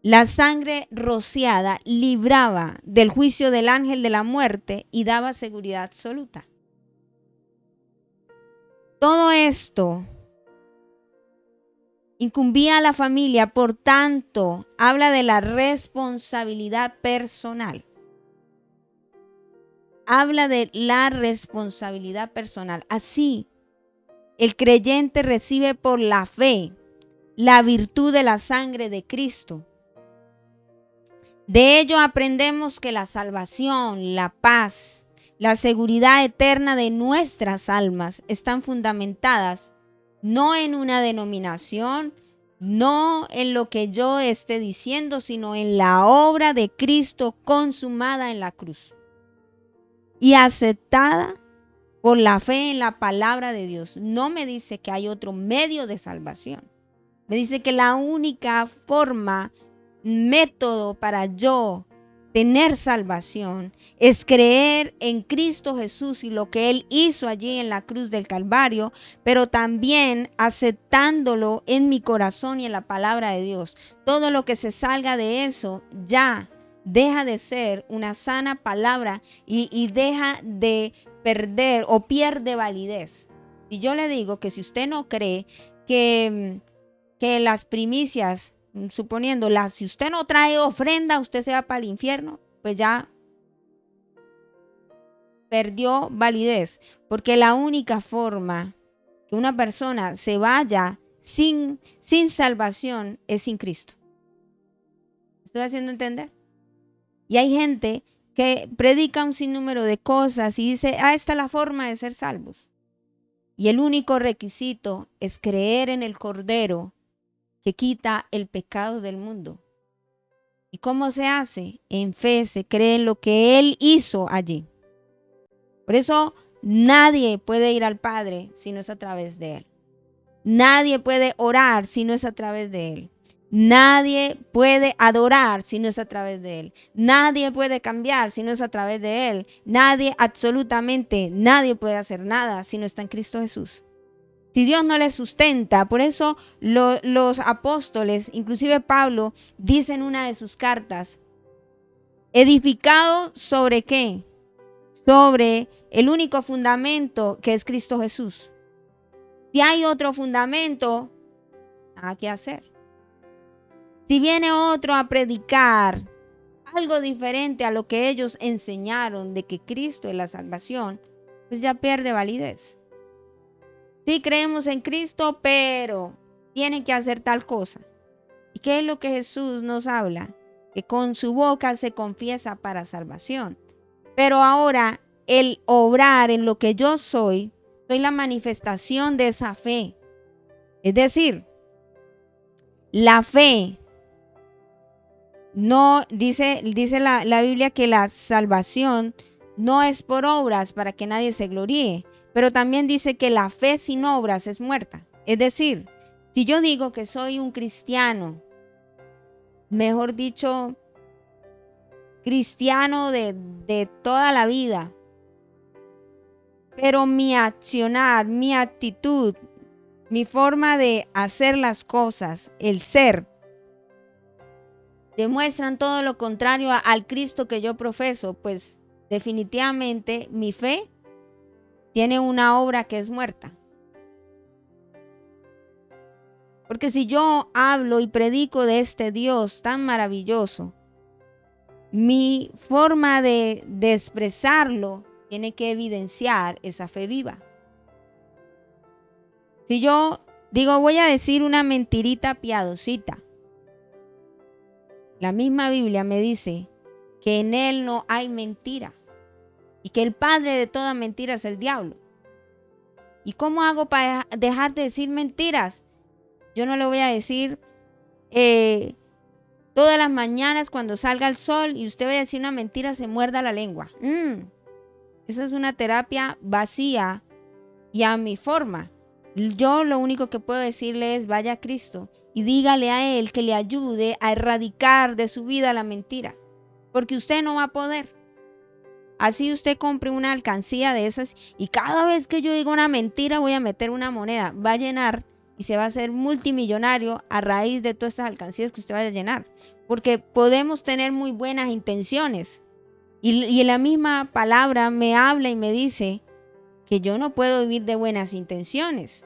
La sangre rociada libraba del juicio del ángel de la muerte y daba seguridad absoluta. Todo esto incumbía a la familia, por tanto, habla de la responsabilidad personal. Habla de la responsabilidad personal. Así, el creyente recibe por la fe la virtud de la sangre de Cristo. De ello aprendemos que la salvación, la paz, la seguridad eterna de nuestras almas están fundamentadas no en una denominación, no en lo que yo esté diciendo, sino en la obra de Cristo consumada en la cruz y aceptada por la fe en la palabra de Dios. No me dice que hay otro medio de salvación. Me dice que la única forma, método para yo tener salvación es creer en Cristo Jesús y lo que Él hizo allí en la cruz del Calvario, pero también aceptándolo en mi corazón y en la palabra de Dios. Todo lo que se salga de eso ya deja de ser una sana palabra y deja de perder o pierde validez. Y yo le digo que si usted no cree que las primicias, suponiendo, si usted no trae ofrenda, usted se va para el infierno, pues ya perdió validez. Porque la única forma que una persona se vaya sin salvación es sin Cristo. ¿Estoy haciendo entender? Y hay gente que predica un sinnúmero de cosas y dice, esta es la forma de ser salvos. Y el único requisito es creer en el Cordero que quita el pecado del mundo. ¿Y cómo se hace? En fe se cree en lo que Él hizo allí. Por eso nadie puede ir al Padre si no es a través de Él. Nadie puede orar si no es a través de Él. Nadie puede adorar si no es a través de Él. Nadie puede cambiar si no es a través de Él. Nadie, absolutamente nadie puede hacer nada si no está en Cristo Jesús. Si Dios no le sustenta, por eso los apóstoles, inclusive Pablo, dice en una de sus cartas, ¿edificado sobre qué? Sobre el único fundamento que es Cristo Jesús. Si hay otro fundamento, nada que hacer. Si viene otro a predicar algo diferente a lo que ellos enseñaron de que Cristo es la salvación, pues ya pierde validez. Sí creemos en Cristo, pero tienen que hacer tal cosa. ¿Y qué es lo que Jesús nos habla? Que con su boca se confiesa para salvación. Pero ahora el obrar en lo que yo soy la manifestación de esa fe. Es decir, la fe no dice la Biblia que la salvación no es por obras para que nadie se gloríe, pero también dice que la fe sin obras es muerta. Es decir, si yo digo que soy un cristiano, mejor dicho, cristiano de toda la vida, pero mi accionar, mi actitud, mi forma de hacer las cosas, el ser, demuestran todo lo contrario al Cristo que yo profeso, pues definitivamente mi fe tiene una obra que es muerta. Porque si yo hablo y predico de este Dios tan maravilloso, mi forma de expresarlo tiene que evidenciar esa fe viva. Si yo digo, voy a decir una mentirita piadosita, la misma Biblia me dice que en Él no hay mentira y que el padre de toda mentira es el diablo. ¿Y cómo hago para dejar de decir mentiras? Yo no le voy a decir todas las mañanas cuando salga el sol y usted vaya a decir una mentira, se muerda la lengua. Esa es una terapia vacía y a mi forma. Yo lo único que puedo decirle es vaya a Cristo y dígale a Él que le ayude a erradicar de su vida la mentira, porque usted no va a poder. Así usted compre una alcancía de esas y cada vez que yo diga una mentira voy a meter una moneda, va a llenar y se va a hacer multimillonario a raíz de todas esas alcancías que usted vaya a llenar, porque podemos tener muy buenas intenciones y la misma palabra me habla y me dice que yo no puedo vivir de buenas intenciones.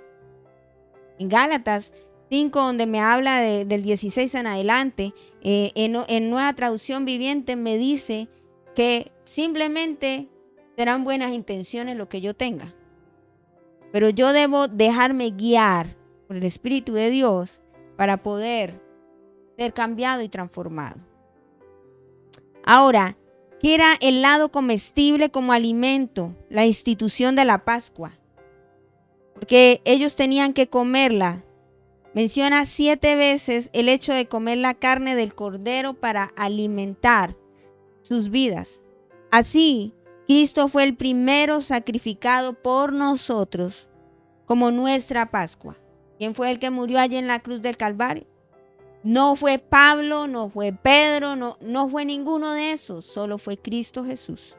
En Gálatas 5, donde me habla del 16 en adelante, en Nueva Traducción Viviente me dice que simplemente serán buenas intenciones lo que yo tenga. Pero yo debo dejarme guiar por el Espíritu de Dios para poder ser cambiado y transformado. Ahora, ¿qué era el lado comestible como alimento? La institución de la Pascua. Porque ellos tenían que comerla. Menciona 7 veces el hecho de comer la carne del cordero para alimentar sus vidas. Así, Cristo fue el primero sacrificado por nosotros como nuestra Pascua. ¿Quién fue el que murió allí en la cruz del Calvario? No fue Pablo, no fue Pedro, no fue ninguno de esos, solo fue Cristo Jesús.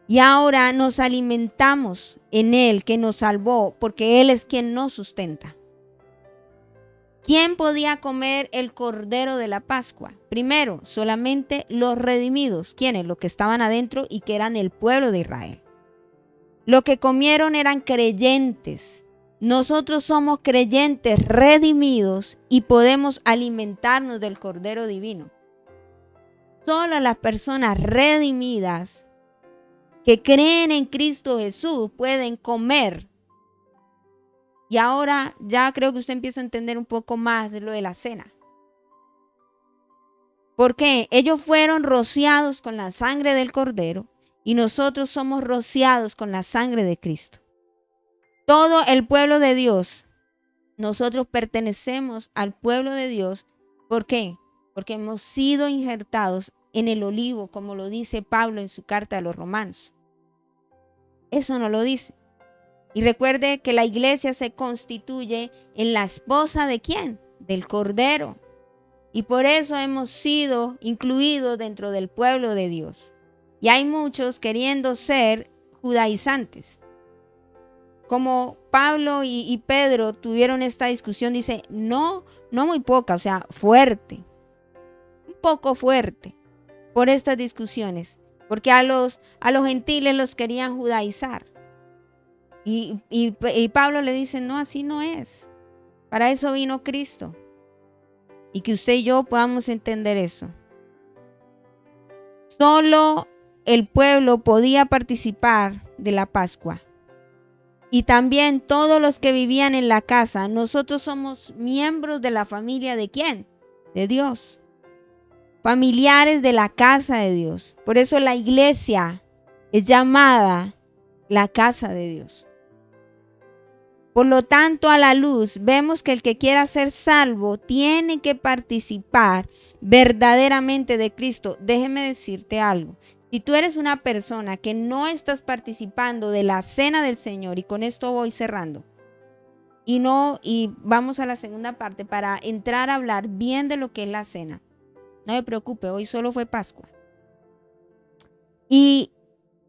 Y ahora nos alimentamos en Él que nos salvó, porque Él es quien nos sustenta. ¿Quién podía comer el cordero de la Pascua? Primero, solamente los redimidos. ¿Quiénes? Los que estaban adentro y que eran el pueblo de Israel. Los que comieron eran creyentes. Nosotros somos creyentes redimidos y podemos alimentarnos del Cordero Divino. Solo las personas redimidas que creen en Cristo Jesús pueden comer Y ahora ya creo que usted empieza a entender un poco más de lo de la cena. Porque ellos fueron rociados con la sangre del Cordero y nosotros somos rociados con la sangre de Cristo. Todo el pueblo de Dios, nosotros pertenecemos al pueblo de Dios. ¿Por qué? Porque hemos sido injertados en el olivo, como lo dice Pablo en su carta a los Romanos. Eso no lo dice. Y recuerde que la iglesia se constituye en la esposa ¿de quién? Del Cordero. Y por eso hemos sido incluidos dentro del pueblo de Dios. Y hay muchos queriendo ser judaizantes. Como Pablo y Pedro tuvieron esta discusión, dice, no muy poca, o sea, fuerte. Un poco fuerte por estas discusiones. Porque a los gentiles los querían judaizar. Y Pablo le dice, no, así no es. Para eso vino Cristo. Y que usted y yo podamos entender eso. Solo el pueblo podía participar de la Pascua. Y también todos los que vivían en la casa. Nosotros somos miembros de la familia ¿de quién? De Dios. Familiares de la casa de Dios. Por eso la iglesia es llamada la casa de Dios. Por lo tanto, a la luz, vemos que el que quiera ser salvo tiene que participar verdaderamente de Cristo. Déjeme decirte algo. Si tú eres una persona que no estás participando de la cena del Señor, y con esto voy cerrando, y vamos a la segunda parte para entrar a hablar bien de lo que es la cena. No me preocupe, hoy solo fue Pascua. Y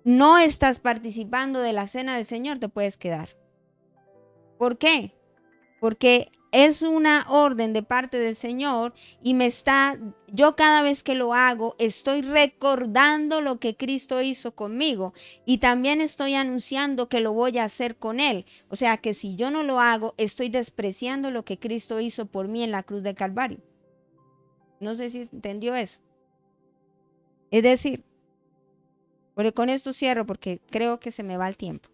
no estás participando de la cena del Señor, te puedes quedar. ¿Por qué? Porque es una orden de parte del Señor y yo cada vez que lo hago, estoy recordando lo que Cristo hizo conmigo y también estoy anunciando que lo voy a hacer con Él. O sea que si yo no lo hago, estoy despreciando lo que Cristo hizo por mí en la cruz del Calvario. No sé si entendió eso. Es decir, porque con esto cierro porque creo que se me va el tiempo.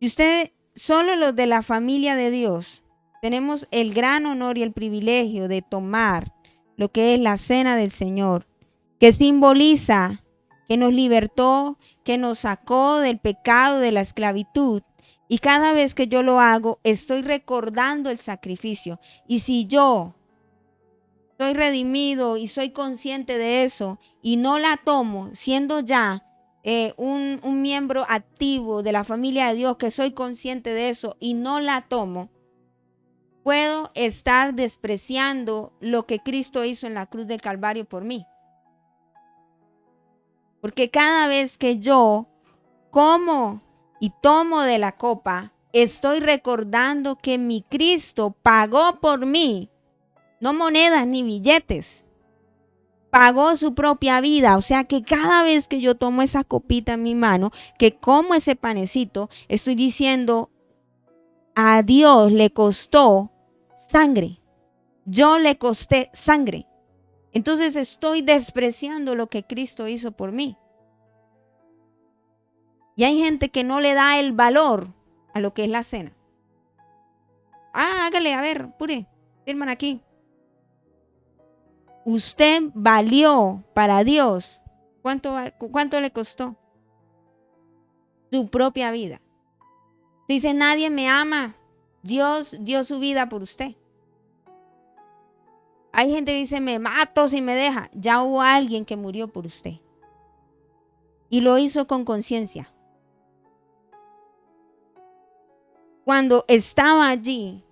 Si usted, solo los de la familia de Dios, tenemos el gran honor y el privilegio de tomar lo que es la cena del Señor, que simboliza que nos libertó, que nos sacó del pecado, de la esclavitud. Y cada vez que yo lo hago, estoy recordando el sacrificio. Y si yo soy redimido y soy consciente de eso y no la tomo, siendo ya un miembro activo de la familia de Dios, que soy consciente de eso y no la tomo, puedo estar despreciando lo que Cristo hizo en la cruz del Calvario por mí. Porque cada vez que yo como y tomo de la copa, estoy recordando que mi Cristo pagó por mí, no monedas ni billetes. Pagó su propia vida, o sea que cada vez que yo tomo esa copita en mi mano, que como ese panecito, estoy diciendo, a Dios le costó sangre, yo le costé sangre. Entonces estoy despreciando lo que Cristo hizo por mí. Y hay gente que no le da el valor a lo que es la cena. Hágale, a ver, pure, firman aquí. Usted valió para Dios. ¿Cuánto le costó? Su propia vida. Dice, nadie me ama. Dios dio su vida por usted. Hay gente que dice, me mato si me deja. Ya hubo alguien que murió por usted. Y lo hizo con conciencia. Cuando estaba allí,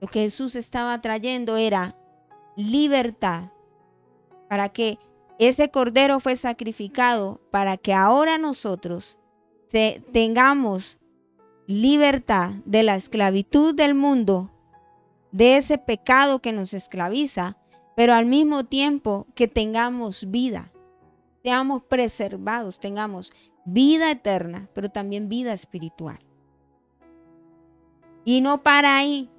lo que Jesús estaba trayendo era libertad, para que ese cordero fue sacrificado, para que ahora nosotros tengamos libertad de la esclavitud del mundo, de ese pecado que nos esclaviza, pero al mismo tiempo que tengamos vida, seamos preservados, tengamos vida eterna, pero también vida espiritual. Y no para ahí.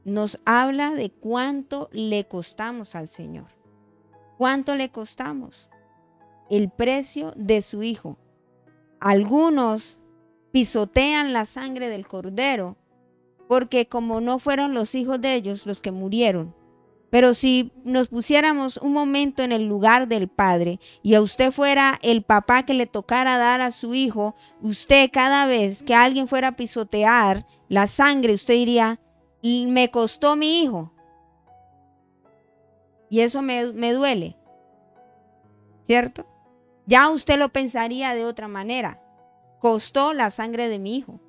Nos habla de cuánto le costamos al Señor. ¿Cuánto le costamos? El precio de su Hijo. Algunos pisotean la sangre del Cordero, porque como no fueron los hijos de ellos los que murieron. Pero si nos pusiéramos un momento en el lugar del padre y a usted fuera el papá que le tocara dar a su hijo, usted cada vez que alguien fuera a pisotear la sangre, usted diría, me costó mi hijo. Y eso me duele, ¿cierto? Ya usted lo pensaría de otra manera. Costó la sangre de mi hijo.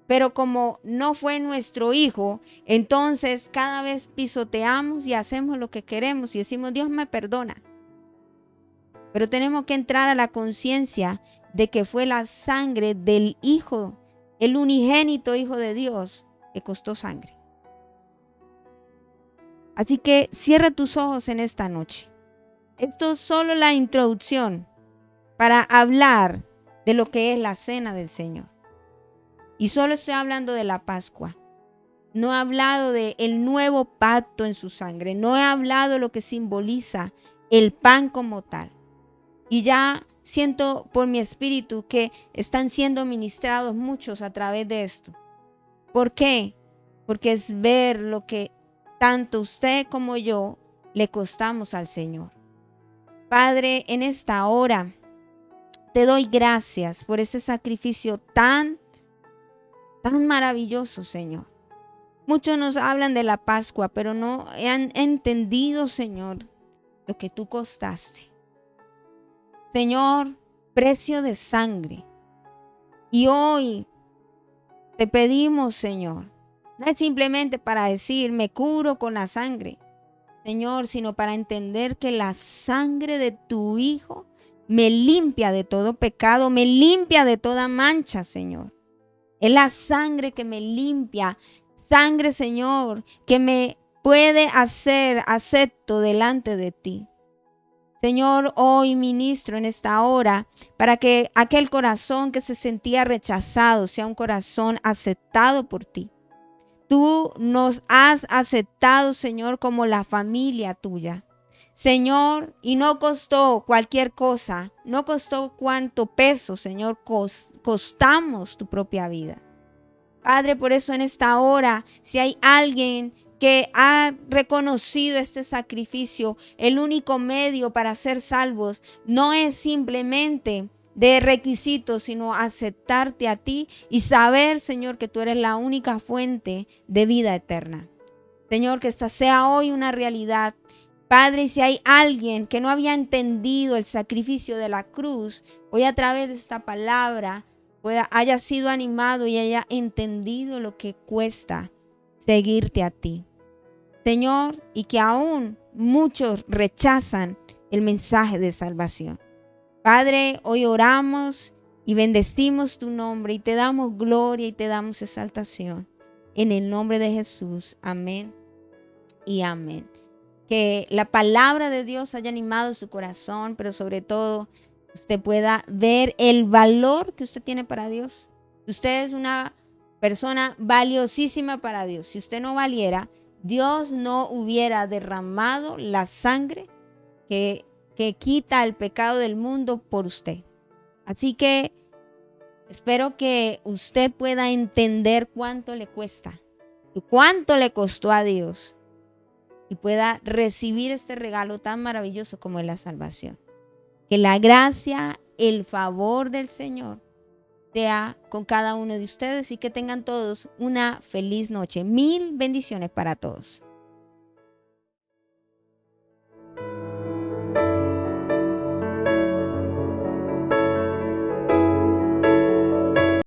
Pero como no fue nuestro hijo, entonces cada vez pisoteamos y hacemos lo que queremos y decimos, Dios me perdona. Pero tenemos que entrar a la conciencia de que fue la sangre del hijo, el unigénito hijo de Dios, que costó sangre. Así que cierra tus ojos en esta noche. Esto es solo la introducción para hablar de lo que es la cena del Señor. Y solo estoy hablando de la Pascua. No he hablado del nuevo pacto en su sangre. No he hablado de lo que simboliza el pan como tal. Y ya siento por mi espíritu que están siendo ministrados muchos a través de esto. ¿Por qué? Porque es ver lo que tanto usted como yo le costamos al Señor. Padre, en esta hora te doy gracias por ese sacrificio tan maravilloso, Señor. Muchos nos hablan de la Pascua, pero no han entendido, Señor, lo que tú costaste. Señor, precio de sangre. Y hoy te pedimos, Señor, no es simplemente para decir, me curo con la sangre, Señor, sino para entender que la sangre de tu Hijo me limpia de todo pecado, me limpia de toda mancha, Señor. Es la sangre que me limpia, sangre, Señor, que me puede hacer acepto delante de ti. Señor, hoy ministro en esta hora para que aquel corazón que se sentía rechazado sea un corazón aceptado por ti. Tú nos has aceptado, Señor, como la familia tuya. Señor, y no costó cualquier cosa, no costó cuánto peso, Señor, costamos tu propia vida. Padre, por eso en esta hora, si hay alguien que ha reconocido este sacrificio, el único medio para ser salvos no es simplemente de requisitos, sino aceptarte a ti y saber, Señor, que tú eres la única fuente de vida eterna. Señor, que esta sea hoy una realidad. Padre, si hay alguien que no había entendido el sacrificio de la cruz, hoy a través de esta palabra haya sido animado y haya entendido lo que cuesta seguirte a ti. Señor, y que aún muchos rechazan el mensaje de salvación. Padre, hoy oramos y bendecimos tu nombre y te damos gloria y te damos exaltación. En el nombre de Jesús, amén y amén. Que la palabra de Dios haya animado su corazón, pero sobre todo usted pueda ver el valor que usted tiene para Dios. Usted es una persona valiosísima para Dios. Si usted no valiera, Dios no hubiera derramado la sangre que quita el pecado del mundo por usted. Así que espero que usted pueda entender cuánto le cuesta y cuánto le costó a Dios y pueda recibir este regalo tan maravilloso como es la salvación. Que la gracia, el favor del Señor sea con cada uno de ustedes y que tengan todos una feliz noche. 1000 bendiciones para todos.